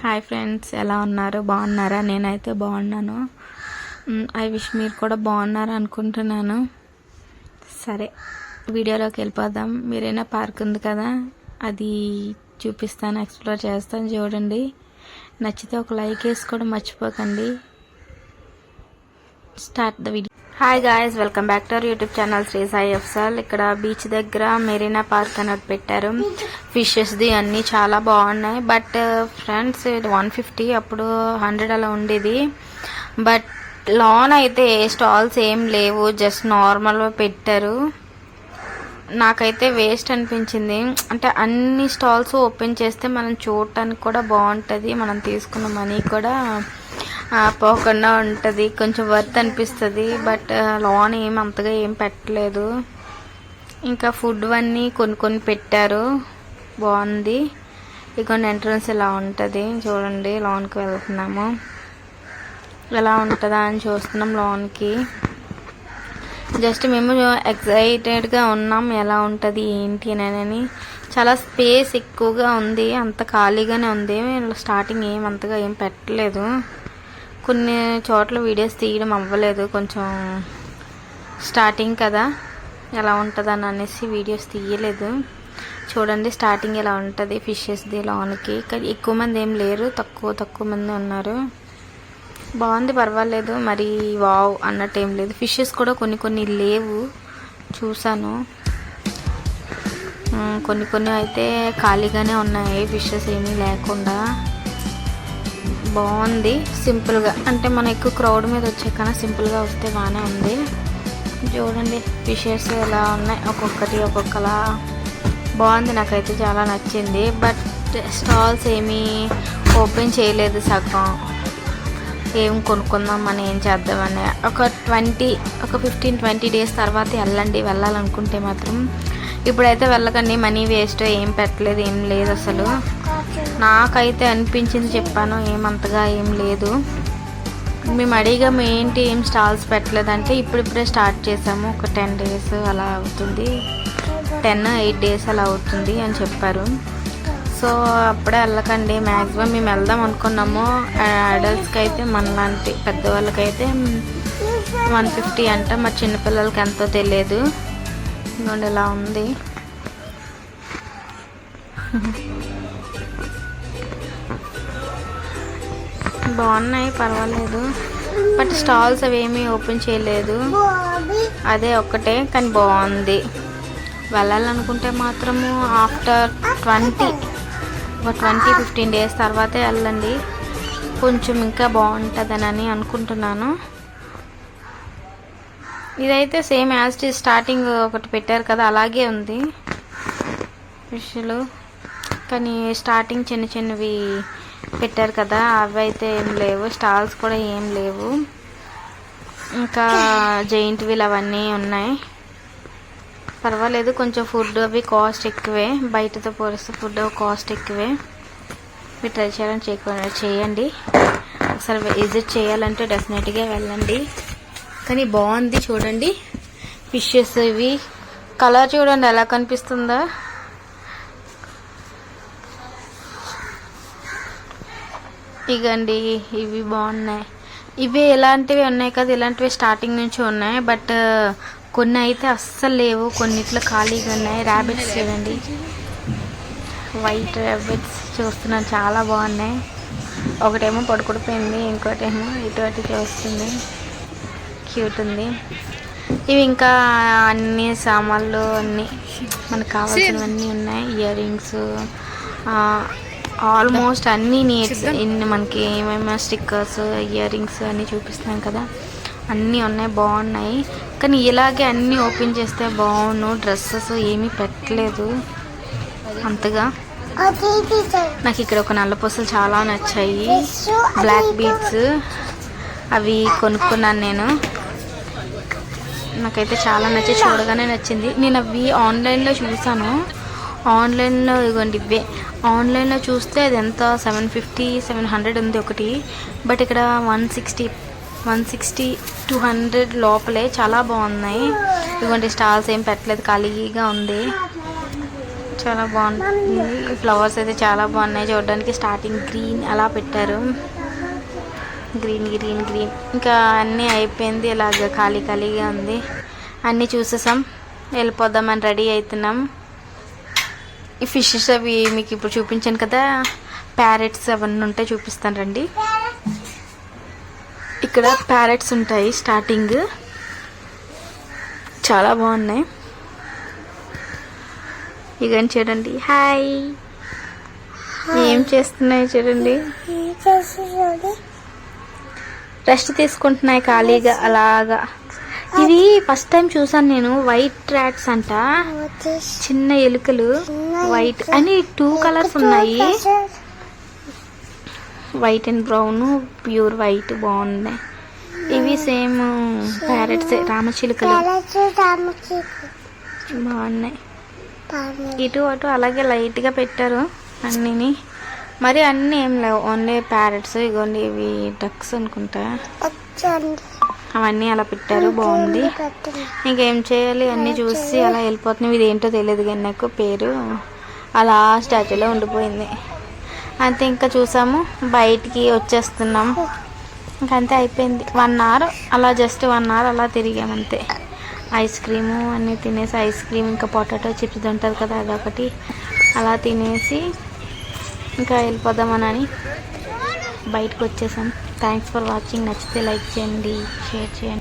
Hi friends, ఎలా ఉన్నారు? బాగున్నారా? నేనైతే బాగున్నాను. ఐ విష్ మీరు కూడా బాగున్నారు అనుకుంటున్నాను. సరే, వీడియోలోకి వెళ్ళిపోదాం. మీరైనా పార్క్ ఉంది కదా, అది చూపిస్తాను, ఎక్స్ప్లోర్ చేస్తాను. చూడండి, నచ్చితే ఒక లైక్ వేసుకోవడం మర్చిపోకండి. Start the video. Hi guys, welcome back to our YouTube channel Sri Sai FL. ఇక్కడ బీచ్ దగ్గర మెరీనా పార్క్ అనేది పెట్టారు. ఫిషెస్ది అన్నీ చాలా బాగున్నాయి. బట్ ఫ్రెండ్స్, ఇది 150, అప్పుడు 100 అలా ఉండేది. బట్ లాన్ అయితే ఏ స్టాల్స్ ఏం లేవు, జస్ట్ నార్మల్గా పెట్టారు. నాకైతే వేస్ట్ అనిపించింది. అంటే అన్ని స్టాల్స్ ఓపెన్ చేస్తే మనం చూడటానికి కూడా బాగుంటుంది, మనం తీసుకున్న మనీ కూడా పోకుండా ఉంటుంది, కొంచెం వర్త్ అనిపిస్తుంది. బట్ లోన్ అంతగా ఏం పెట్టలేదు. ఇంకా ఫుడ్ అన్నీ కొన్ని పెట్టారు, బాగుంది. ఇక ఎంట్రన్స్ ఇలా ఉంటుంది. చూడండి, లోన్కి వెళ్తున్నాము. ఎలా ఉంటుందా అని చూస్తున్నాం లోన్కి. జస్ట్ మేము ఎక్సైటెడ్గా ఉన్నాం, ఎలా ఉంటుంది ఏంటి అని. చాలా స్పేస్ ఎక్కువగా ఉంది, అంత ఖాళీగానే ఉంది. స్టార్టింగ్ అంతగా ఏం పెట్టలేదు. కొన్ని చోట్ల వీడియోస్ తీయడం అవ్వలేదు, కొంచెం స్టార్టింగ్ కదా, ఎలా ఉంటుందని అనేసి వీడియోస్ తీయలేదు. చూడండి, స్టార్టింగ్ ఎలా ఉంటుంది ఫిషెస్ది లోన్కి. కానీ ఎక్కువ మంది ఏం లేరు, తక్కువ మంది ఉన్నారు. బాగుంది, పర్వాలేదు. మరి వావ్ అన్నట్టు ఏం లేదు. ఫిషెస్ కూడా కొన్ని లేవు, చూసాను. కొన్ని అయితే ఖాళీగానే ఉన్నాయి, ఫిషెస్ ఏమీ లేకుండా. బాగుంది, సింపుల్గా. అంటే మనం ఎక్కువ క్రౌడ్ మీద వచ్చే కన్నా సింపుల్గా వస్తే బాగానే ఉంది. చూడండి, ఫిషెస్ ఎలా ఉన్నాయి, ఒక్కొక్కలా బాగుంది. నాకైతే చాలా నచ్చింది. బట్ స్టాల్స్ ఏమీ ఓపెన్ చేయలేదు, సగం. ఏం కొనుక్కుందామని, ఏం చేద్దామని. ఒక 15-20 డేస్ తర్వాత వెళ్ళాలనుకుంటే మాత్రం. ఇప్పుడైతే వెళ్ళకండి, మనీ వేస్ట్. ఏం పెట్టలేదు, ఏం లేదు అసలు. నాకైతే అనిపించింది చెప్పాను, ఏమంతగా ఏం లేదు. మేము అడిగాము ఏంటి, ఏం స్టాల్స్ పెట్టలేదంటే ఇప్పుడిప్పుడే స్టార్ట్ చేసాము, ఒక 10 డేస్ అలా అవుతుంది, 10-8 డేస్ అలా అవుతుంది అని చెప్పారు. సో అప్పుడే వెళ్ళకండి. మ్యాక్సిమం మేము వెళ్దాం అనుకున్నాము. అడల్ట్స్కి అయితే, మనలాంటి పెద్దవాళ్ళకైతే 150 అంట. మరి చిన్నపిల్లలకి ఎంతో తెలియదు. ఇంకోండి ఇలా ఉంది. బాగున్నాయి, పర్వాలేదు. బట్ స్టాల్స్ అవేమీ ఓపెన్ చేయలేదు, అదే ఒక్కటే. కానీ బాగుంది. వెళ్ళాలనుకుంటే మాత్రము ఆఫ్టర్ 20-15 డేస్ తర్వాతే వెళ్ళండి, కొంచెం ఇంకా బాగుంటుందని అనుకుంటున్నాను. ఇదైతే same as it is starting ఒకటి పెట్టారు కదా, అలాగే ఉంది ఫిష్లు. కానీ స్టార్టింగ్ చిన్నవి పెట్టారు కదా, అవి అయితే ఏం లేవు. స్టాల్స్ కూడా ఏం లేవు. ఇంకా జైంట్ వీల్ అవన్నీ ఉన్నాయి, పర్వాలేదు. కొంచెం ఫుడ్ అవి కాస్ట్ ఎక్కువే, బయటతో పోలిస్తే ఫుడ్ కాస్ట్ ఎక్కువే. మీరు ట్రై చేయండి. ఒకసారి విజిట్ చేయాలంటే డెఫినెట్గా వెళ్ళండి. కానీ బాగుంది. చూడండి, ఫిషెస్ ఇవి కలర్ చూడండి ఎలా కనిపిస్తుందా. ఇగండి, ఇవి బాగున్నాయి. ఇవి ఎలాంటివి ఉన్నాయి కదా, ఇలాంటివి స్టార్టింగ్ నుంచి ఉన్నాయి. బట్ కొన్ని అయితే అస్సలు లేవు, కొన్నిట్లో ఖాళీగా ఉన్నాయి. ర్యాబిట్స్ చూడండి, వైట్ ర్యాబిట్స్ చూస్తున్నాను, చాలా బాగున్నాయి. ఒకటేమో పడుకుడిపోయింది, ఇంకోటేమో ఇటు చూస్తుంది, క్యూట్ ఉంది. ఇవి ఇంకా అన్ని సామాన్లు, అన్నీ మనకు కావాల్సినవన్నీ ఉన్నాయి. ఇయర్ రింగ్స్, ఆల్మోస్ట్ అన్నీ నీడ్స్. మనకి ఏమేమో స్టిక్కర్స్, ఇయర్ రింగ్స్ అన్నీ చూపిస్తాం కదా, అన్నీ ఉన్నాయి, బాగున్నాయి. కానీ ఇలాగే అన్నీ ఓపెన్ చేస్తే బాగుండు. డ్రెస్సెస్ ఏమీ పెట్టలేదు అంతగా. నాకు ఇక్కడ ఒక నల్ల పూసలు చాలా నచ్చాయి, బ్లాక్ బీడ్స్. అవి కొనుక్కున్నాను నేను, నాకైతే చాలా నచ్చి, చూడగానే నచ్చింది. నేను అవి ఆన్లైన్లో చూసాను. ఆన్లైన్లో ఇవ్వండి, ఇవే ఆన్లైన్లో చూస్తే అది ఎంత 750-700 ఉంది ఒకటి. బట్ ఇక్కడ 160-200 లోపలే, చాలా బాగున్నాయి. ఇవ్వండి, స్టాల్స్ ఏం పెట్టలేదు, ఖాళీగా ఉంది. చాలా బాగుంటుంది. ఫ్లవర్స్ అయితే చాలా బాగున్నాయి చూడడానికి. స్టార్టింగ్ గ్రీన్ అలా పెట్టారు, గ్రీన్ గ్రీన్ గ్రీన్. ఇంకా అన్నీ అయిపోయింది, ఇలాగ ఖాళీ ఖాళీగా ఉంది. అన్నీ చూసేసాం, వెళ్ళిపోదామని రెడీ అవుతున్నాం. ఈ ఫిషెస్ అవి మీకు ఇప్పుడు చూపించాను కదా, ప్యారెట్స్ అవన్నీ ఉంటాయి, చూపిస్తాను రండి. ఇక్కడ ప్యారెట్స్ ఉంటాయి స్టార్టింగ్, చాలా బాగున్నాయి. ఇక చూడండి, హాయ్, ఏం చేస్తున్నాయి చూడండి, రెస్ట్ తీసుకుంటున్నాయి ఖాళీగా అలాగా. ఇవి ఫస్ట్ టైం చూసాను నేను, వైట్ ర్యాట్స్ అంట, చిన్న ఎలుకలు, వైట్ అని 2 కలర్స్ ఉన్నాయి, white and brown, pure white, బాగున్నాయి. ఇవి సేమ్ ప్యారెట్స్, రామచిలుకలు బాగున్నాయి. ఇటు అటు అలాగే లైట్గా పెట్టారు అన్నీని, మరి అన్నీ ఏం లేవు, ఓన్లీ ప్యారెట్స్. ఇగోండి ఇవి డక్స్ అనుకుంటా, అవన్నీ అలా పెట్టారు, బాగుంది. ఇంకేం చేయాలి, అన్నీ చూసి అలా వెళ్ళిపోతున్నాయి. ఇది ఏంటో తెలియదు కానీ నాకు పేరు, అలా స్టాచ్యూలో ఉండిపోయింది అంతే. ఇంకా చూసాము, బయటికి వచ్చేస్తున్నాం, ఇంకంతే అయిపోయింది. 1 అవర్ అలా, జస్ట్ 1 అవర్ అలా తిరిగామంతే. ఐస్ క్రీము అన్నీ తినేసి, ఐస్ క్రీమ్ ఇంకా పొటాటో చిప్స్ ఉంటుంది కదా, అదొకటి అలా తినేసి ఇంకా వెళ్ళిపోదామని బయటకు వచ్చేసాం. Thanks for watching. నచ్చితే లైక్ చేయండి, షేర్ చేయండి.